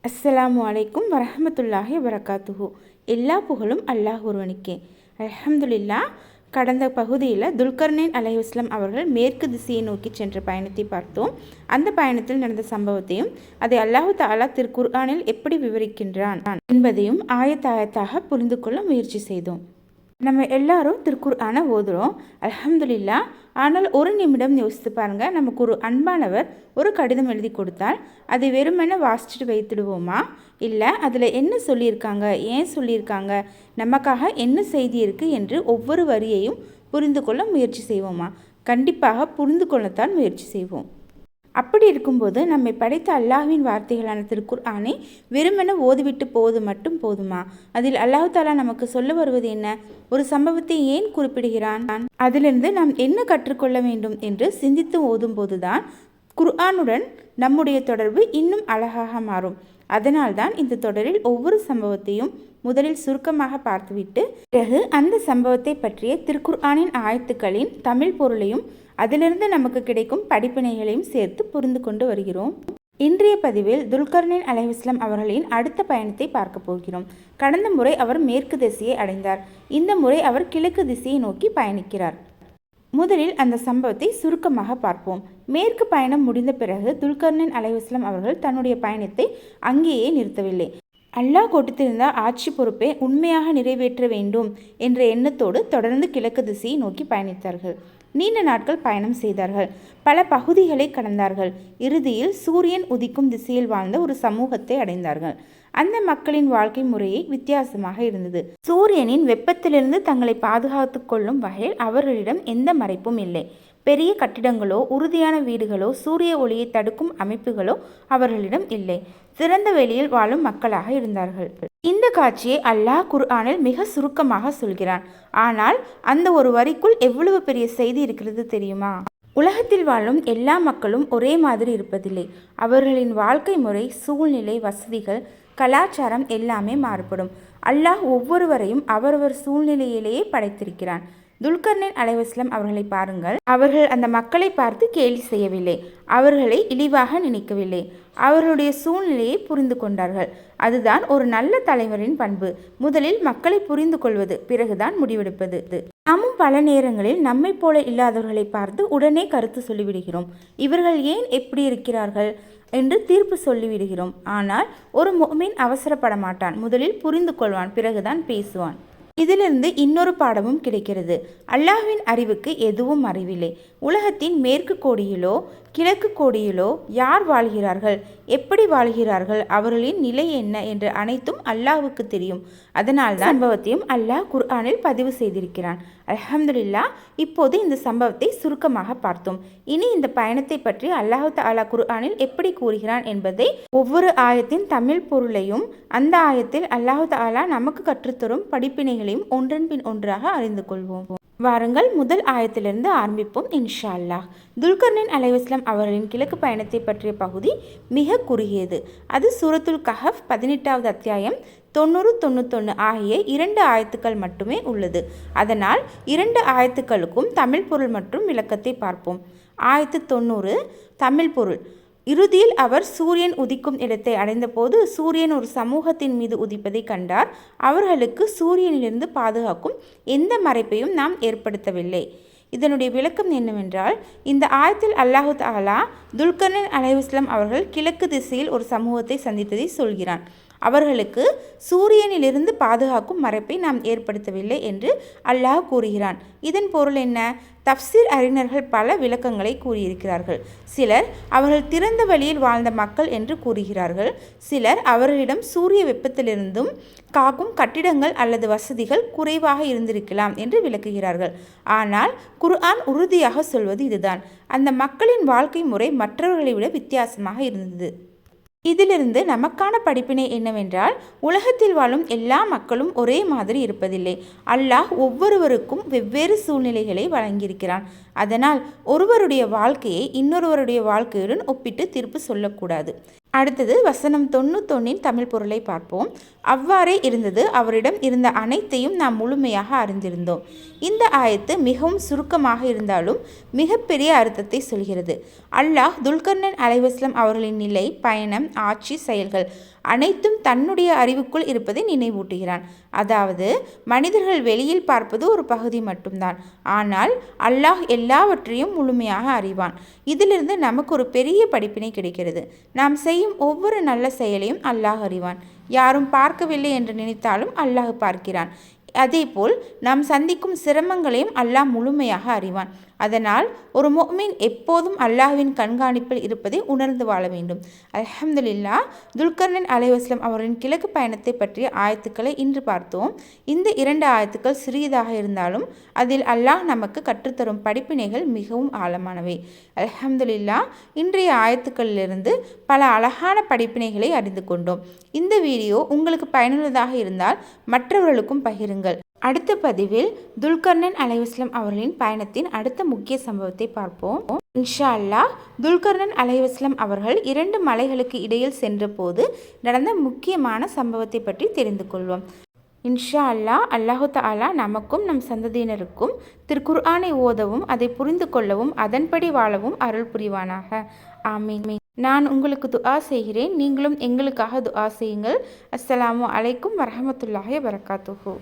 அஸ்ஸலாமு அலைக்கும் வரஹமத்துல்லாஹி வரகாத்துஹு. எல்லா புகழும் அல்லாஹ் ஒருவனுக்கே. அல்ஹம்துலில்லாஹ். கடந்த பகுதியில் துல்கர்னைன் அலைஹிஸ்ஸலாம் அவர்கள் மேற்கு திசையை நோக்கி சென்ற பயணத்தை பார்த்தோம். அந்த பயணத்தில் நடந்த சம்பவத்தையும் அதை அல்லாஹு தஆலா திருக்குர்ஆனில் எப்படி விவரிக்கின்றான் என்பதையும் ஆயத்தாயத்தாக புரிந்து கொள்ள முயற்சி செய்தோம். நம்ம எல்லாரும் திருக்குர்ஆனை ஓதுறோம், அல்ஹம்துலில்லாஹ். ஆனால் ஒரு நிமிடம் யோசித்து பாருங்கள், நமக்கு ஒரு அன்பானவர் ஒரு கடிதம் எழுதி கொடுத்தால் அதை வெறுமென வாசிச்சுட்டு வைத்துடுவோமா? இல்லை அதில் என்ன சொல்லியிருக்காங்க, ஏன் சொல்லியிருக்காங்க, நமக்காக என்ன செய்தி இருக்குது என்று ஒவ்வொரு வரியையும் புரிந்து கொள்ள முயற்சி செய்வோமா? கண்டிப்பாக புரிந்து கொள்ளத்தான் முயற்சி செய்வோம். அப்படி இருக்கும்போது நம்மை படைத்த அல்லாஹ்வின் வார்த்தைகளான திருக்குர்ஆனை வெறுமென ஓதிவிட்டு போவது மட்டும் போதுமா? அதில் அல்லாஹ் தஆலா நமக்கு சொல்ல வருவது என்ன? ஒரு சம்பவத்தை ஏன் குறிப்பிடுகிறான்? அதிலிருந்து நாம் என்ன கற்றுக்கொள்ள வேண்டும் என்று சிந்தித்து ஓதும் போதுதான் குர்ஆனுடன் நம்முடைய தொடர்பு இன்னும் அழகாக மாறும். அதனால்தான் இந்த தொடரில் ஒவ்வொரு சம்பவத்தையும் முதலில் சுருக்கமாக பார்த்துவிட்டு பிறகு அந்த சம்பவத்தை பற்றிய திருக்குர்ஆனின் ஆயத்துக்களின் தமிழ் பொருளையும் அதிலிருந்து நமக்கு கிடைக்கும் படிப்பினைகளையும் சேர்த்து புரிந்து கொண்டு வருகிறோம். இன்றைய பதிவில் துல்கர்னைன் அலைஹிஸ்ஸலாம் அவர்களின் அடுத்த பயணத்தை பார்க்க போகிறோம். கடந்த முறை அவர் மேற்கு திசையை அடைந்தார். இந்த முறை அவர் கிழக்கு திசையை நோக்கி பயணிக்கிறார். முதலில் அந்த சம்பவத்தை சுருக்கமாக பார்ப்போம். மேற்கு பயணம் முடிந்த பிறகு துல்கர்னைன் அலைஹிஸ்ஸலாம் அவர்கள் தன்னுடைய பயணத்தை அங்கேயே நிறுத்தவில்லை. அல்லாஹ் கொடுத்திருந்த ஆட்சி பொறுப்பை உண்மையாக நிறைவேற்ற வேண்டும் என்ற எண்ணத்தோடு தொடர்ந்து கிழக்கு திசையை நோக்கி பயணித்தார்கள். நீண்ட நாட்கள் பயணம் செய்தார்கள். பல பகுதிகளை கடந்தார்கள். இறுதியில் சூரியன் உதிக்கும் திசையில் வாழ்ந்த ஒரு சமூகத்தை அடைந்தார்கள். அந்த மக்களின் வாழ்க்கை முறையை வித்தியாசமாக இருந்தது. சூரியனின் வெப்பத்திலிருந்து தங்களை பாதுகாத்து கொள்ளும் வகையில் அவர்களிடம் எந்த மறைப்பும் இல்லை. பெரிய கட்டிடங்களோ உறுதியான வீடுகளோ சூரிய ஒளியை தடுக்கும் அமைப்புகளோ அவர்களிடம் இல்லை. திறந்த வெளியில் வாழும் மக்களாக இருந்தார்கள். இந்த காட்சியை அல்லாஹ் குர்ஆனில் மிக சுருக்கமாக சொல்கிறான். ஆனால் அந்த ஒரு வரிக்குள் எவ்வளவு பெரிய செய்தி இருக்கிறது தெரியுமா? உலகத்தில் வாழும் எல்லா மக்களும் ஒரே மாதிரி இருப்பதில்லை. அவர்களின் வாழ்க்கை முறை, சூழ்நிலை, வசதிகள், கலாச்சாரம் எல்லாமே மாறுபடும். அல்லாஹ் ஒவ்வொருவரையும் அவரவர் சூழ்நிலையிலேயே படைத்திருக்கிறான். துல்கர்னைன் அலைஹிஸ்ஸலாம் அவர்களை பாருங்கள். அவர்கள் அந்த மக்களை பார்த்து கேலி செய்யவில்லை. அவர்களை இழிவாக நினைக்கவில்லை. அவர்களுடைய சூழ்நிலையை புரிந்து கொண்டார்கள். அதுதான் ஒரு நல்ல தலைவரின் பண்பு. முதலில் மக்களை புரிந்து கொள்வது, பிறகுதான் முடிவெடுப்பது. நாமும் பல நேரங்களில் நம்மை போல இல்லாதவர்களை பார்த்து உடனே கருத்து சொல்லிவிடுகிறோம். இவர்கள் ஏன் எப்படி இருக்கிறார்கள் என்று தீர்ப்பு சொல்லிவிடுகிறோம். ஆனால் ஒரு முஃமின் அவசரப்பட மாட்டான். முதலில் புரிந்து கொள்வான், பிறகுதான் பேசுவான். இதிலிருந்து இன்னொரு பாடமும் கிடைக்கிறது. அல்லாஹ்வின் அறிவுக்கு எதுவும் அறிவில்லை. உலகத்தின் மேற்கு கோடியிலோ கிழக்கு கோடியிலோ யார் வாழ்கிறார்கள், எப்படி வாழ்கிறார்கள், அவர்களின் நிலை என்ன என்று அனைத்தும் அல்லாஹ்வுக்கு தெரியும். அதனால்தான் சம்பவத்தையும் அல்லாஹ் குர்ஆனில் பதிவு செய்திருக்கிறான். அல்ஹம்துலில்லாஹ். இப்போது இந்த சம்பவத்தை சுருக்கமாக பார்த்தோம். இனி இந்த பயணத்தை பற்றி அல்லாஹ் தஆலா குர்ஆனில் எப்படி கூறுகிறான் என்பதை ஒவ்வொரு ஆயத்தின் தமிழ் பொருளையும் அந்த ஆயத்தில் அல்லாஹ் தஆலா நமக்கு கற்றுத்தரும் படிப்பினைகளையும் ஒன்றன் பின் ஒன்றாக அறிந்து கொள்வோம். வாருங்கள், முதல் ஆயத்திலிருந்து ஆரம்பிப்போம் இன்ஷா அல்லாஹ். துல்கர்னைன் அலைஹிஸ்ஸலாம் அவர்களின் கிழக்கு பயணத்தை பற்றிய பகுதி மிக குறுகியது. அது சூரத்துல் கஹஃப் 18வது அத்தியாயம் 90-91 ஆகிய 2 ஆயத்துக்கள் மட்டுமே உள்ளது. அதனால் 2 ஆயத்துக்களுக்கும் தமிழ் பொருள் மற்றும் விளக்கத்தை பார்ப்போம். ஆயத்து 90 தமிழ் பொருள். இறுதியில் அவர் சூரியன் உதிக்கும் இடத்தை அடைந்தபோது சூரியன் ஒரு சமூகத்தின் மீது உதிப்பதை கண்டார். அவர்களுக்கு சூரியனிலிருந்து பாதுகாக்கும் எந்த மறைப்பையும் நாம் ஏற்படுத்தவில்லை. இதனுடைய விளக்கம் என்னவென்றால், இந்த ஆயத்தில் அல்லாஹு தஆலா துல்கர்னைன் அலைஹிஸ்ஸலாம் அவர்கள் கிழக்கு திசையில் ஒரு சமூகத்தை சந்தித்ததை சொல்கிறான். அவர்களுக்கு சூரியனிலிருந்து பாதுகாக்கும் மறைப்பை நாம் ஏற்படுத்தவில்லை என்று அல்லாஹ் கூறுகிறான். இதன் பொருள் என்ன? தஃப்சீர் அறிஞர்கள் பல விளக்கங்களை கூறியிருக்கிறார்கள். சிலர் அவர்கள் திறந்த வழியில் வாழ்ந்த மக்கள் என்று கூறுகிறார்கள். சிலர் அவர்களிடம் சூரிய வெப்பத்திலிருந்தும் காக்கும் கட்டிடங்கள் அல்லது வசதிகள் குறைவாக இருந்திருக்கலாம் என்று விளக்குகிறார்கள். ஆனால் குர்ஆன் உறுதியாக சொல்வது இதுதான்: அந்த மக்களின் வாழ்க்கை முறை மற்றவர்களை விட வித்தியாசமாக இருந்தது. இதிலிருந்து நமக்கான படிப்பினை என்னவென்றால், உலகத்தில் வாழும் எல்லா மக்களும் ஒரே மாதிரி இருப்பதில்லை. அல்லாஹ் ஒவ்வொருவருக்கும் வெவ்வேறு சூழ்நிலைகளை வழங்கியிருக்கிறான். அதனால் ஒருவருடைய வாழ்க்கையை இன்னொருவருடைய வாழ்க்கையுடன் ஒப்பிட்டு தீர்ப்பு சொல்லக்கூடாது. அடுத்தது வசனம் 91 தமிழ் பொருளை பார்ப்போம். அவ்வாறே இருந்தது, அவரிடம் இருந்த அனைத்தையும் நாம் முழுமையாக அறிந்திருந்தோம். இந்த ஆயத்து மிகவும் சுருக்கமாக இருந்தாலும் மிகப்பெரிய அர்த்தத்தை சொல்கிறது. அல்லாஹ் துல்கர்னைன் அலைஹிஸ்ஸலாம் அவர்களின் நிலை, பயணம், ஆட்சி, செயல்கள் அனைத்தும் தன்னுடைய அறிவுக்குள் இருப்பதை நினைவூட்டுகிறான். அதாவது மனிதர்கள் வெளியில் பார்ப்பது ஒரு பகுதி மட்டும்தான், ஆனால் அல்லாஹ் எல்லாவற்றையும் முழுமையாக அறிவான். இதிலிருந்து நமக்கு ஒரு பெரிய படிப்பினை கிடைக்கிறது. நாம் செய்யும் ஒவ்வொரு நல்ல செயலையும் அல்லாஹ் அறிவான். யாரும் பார்க்கவில்லை என்று நினைத்தாலும் அல்லாஹ் பார்க்கிறான். அதேபோல் நாம் சந்திக்கும் சிரமங்களையும் அல்லாஹ் முழுமையாக அறிவான். அதனால் ஒரு முஃமின் எப்போதும் அல்லாஹ்வின் கண்காணிப்பில் இருப்பதை உணர்ந்து வாழ வேண்டும். அல்ஹம்துலில்லாஹ். துல்கர்னைன் அலைஹிஸ்ஸலாம் அவர்களின் கிழக்கு பயணத்தை பற்றிய ஆயத்துக்களை இன்று பார்த்தோம். இந்த 2 ஆயத்துக்கள் சிறியதாக இருந்தாலும் அதில் அல்லாஹ் நமக்கு கற்றுத்தரும் படிப்பினைகள் மிகவும் ஆழமானவை. அல்ஹம்துலில்லாஹ். இன்றைய ஆயத்துக்களிலிருந்து பல அழகான படிப்பினைகளை அறிந்து கொண்டோம். இந்த வீடியோ உங்களுக்கு பயனுள்ளதாக இருந்தால் மற்றவர்களுக்கும் பகிருங்கள். அடுத்த பதிவில் துல்கர்னைன் அலைஹிஸ்ஸலாம் அவர்களின் பயணத்தின் அடுத்த முக்கிய சம்பவத்தை பார்ப்போம். இன்ஷா அல்லாஹ். துல்கர்னைன் அலைஹிஸ்ஸலாம் அவர்கள் 2 மலைகளுக்கு இடையில் சென்றபோது நடந்த முக்கியமான சம்பவத்தை பற்றி தெரிந்து கொள்வோம். இன்ஷா அல்லாஹ். அல்லாஹு தஆலா நமக்கும் நம் சந்ததியினருக்கும் திருக்குர்ஆனை ஓதவும் அதை புரிந்து கொள்ளவும் அதன்படி வாழவும் அருள் புரிவானாக. ஆமீன். நான் உங்களுக்கு துஆ செய்கிறேன். நீங்களும் எங்களுக்காக துஆ செய்யுங்கள். அஸ்ஸலாமு அலைக்கும் வரஹ்மத்துல்லாஹி வபரகாத்துஹு.